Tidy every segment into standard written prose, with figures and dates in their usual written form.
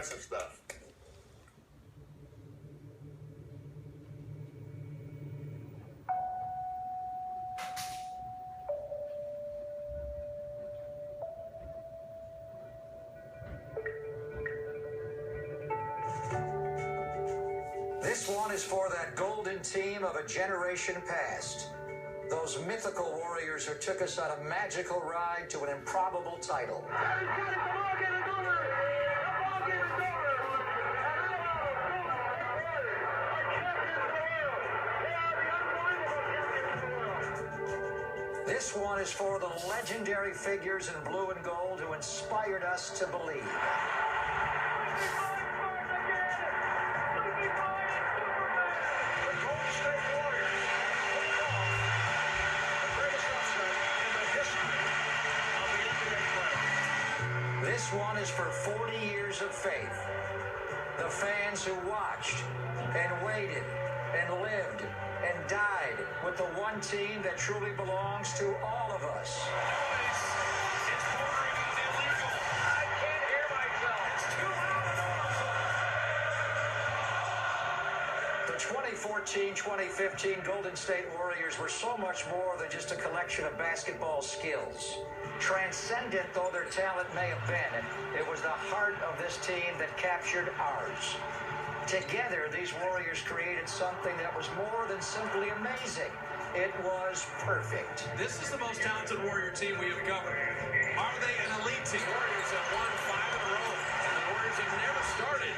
impressive stuff. This one is for that golden team of a generation past. Those mythical warriors who took us on a magical ride to an improbable title. This one is for the legendary figures in blue and gold who inspired us to believe. This one is for 40 years of faith. The fans who watched and waited and lived and died with the one team that truly belongs to all of us. The 2014-2015 Golden State Warriors were so much more than just a collection of basketball skills. Transcendent though their talent may have been, it was the heart of this team that captured ours. Together, these Warriors created something that was more than simply amazing. It was perfect. This is the most talented Warrior team we have covered. Are they an elite team? Warriors have won 5 in a row, and the Warriors have never started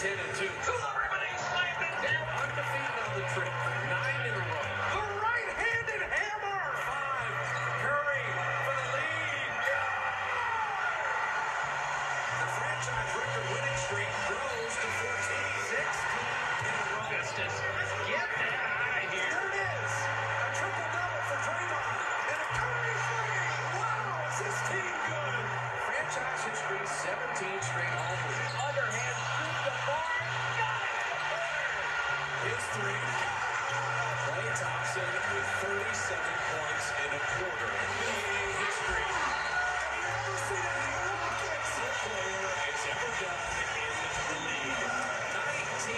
10-2. Celebrity slammed it down, undefeated on the trip, 9 in a row. The right-handed hammer! 5, Curry for the lead. The franchise record winning streak grows to 14. 16 in a row. Justice. Get that out of here. There it is. A triple-double for Draymond. And a Curry three. Wow, is this team good? Franchise history, 17 straight home wins. Underhand scoop the bar. Got it. His three. Klay Thompson with 37 points in a quarter. NBA history. Have you ever seen anything like this? No player has ever done in the league. 19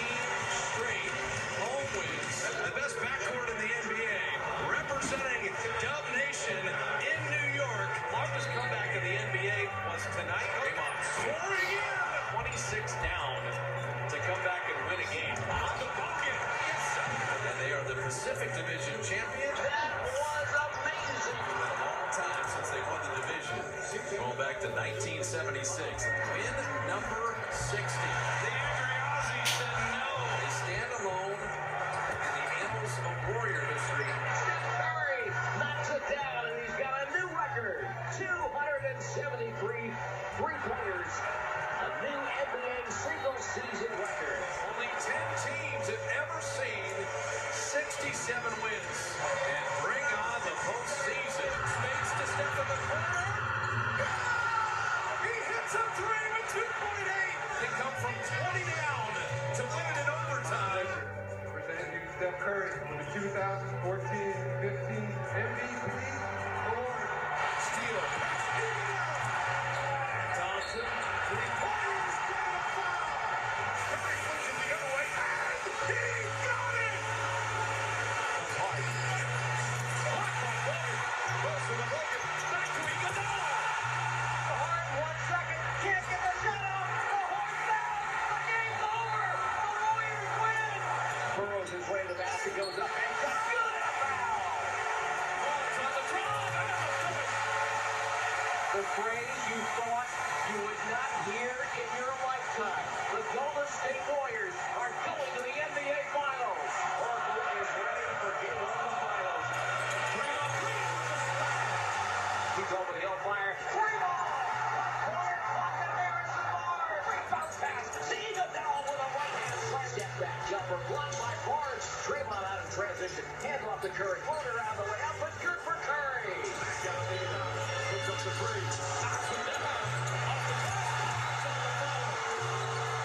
straight home wins. The best backcourt in the NBA, representing Dub Nation in New York. Largest comeback in the NBA was tonight. Draymond scoring in, 26 down to come back and win a game. On the bucket, yes, sir. And they are the Pacific Division champion. That was amazing. A long time since they won the division. Going back to 1976. Win number 60. The Adriazzi said no. They stand alone in the annals of Warrior history. Steph Curry knocks it down, and he's got a new record. 273 three-pointers. A new NBA single-season record. Only 10 teams have ever seen 67 wins. And bring on the postseason. Space to step in the corner. He hits a three with 2.8. They come from 20 down to win it in overtime. Presenting you Steph Curry with the 2014-15 MVP award. Steal. Thompson. Three-pointers. Curry flips it the other way. And he got it. Hard. Blocked by Wilson. Wilson with Logan. Back to Iguodala. Hard 1 second. Can't get the shot off. The horn down. The game's over. The Warriors win. Burrows his way to the basket, goes up and got good at a foul. Ball's on the draw. The phrase you thought you would not hear in your lifetime. The Golden State Warriors are going to the NBA Finals. Oracle is ready for Game 1 of the Finals. Draymond Green with the stop. He's over the Hellfire. Draymond! Corner clock and Harrison Barnes. Bounce pass. Iguodala with a right-hand slam. Step back jumper blocked by Barnes. Draymond out in transition. Hand off to Curry. Floater around the way. Up and good for Curry. Back down to Iguodala. Puts up the three. Knocks it down. Off the back. Knocks on the foul.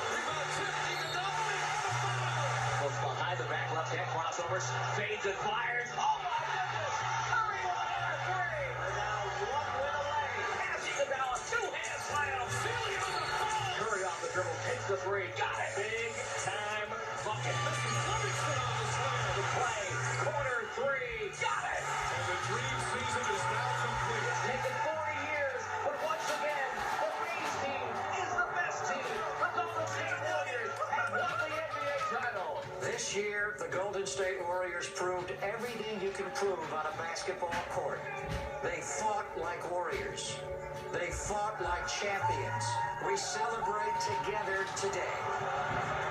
Rebound tip. Iguodala in the foul. Looks behind the back left hand crossovers. Fades and fires. Oh my goodness. Curry with another three. They're now 1 win away. Pass Iguodala. 2-hand slam. Ceiling on the foul. Curry off the dribble. the three. Got it. Big time bucket. Missing Livingston on the slam. The play. Corner three. Got it. And the dream season is now complete. It's taken 40 years, but once again, the Reeves team is the best team. The Golden State Warriors have won the NBA title. This year, the Golden State Warriors proved everything you can prove on a basketball court. They fought like warriors. They fought like champions. We celebrate together today.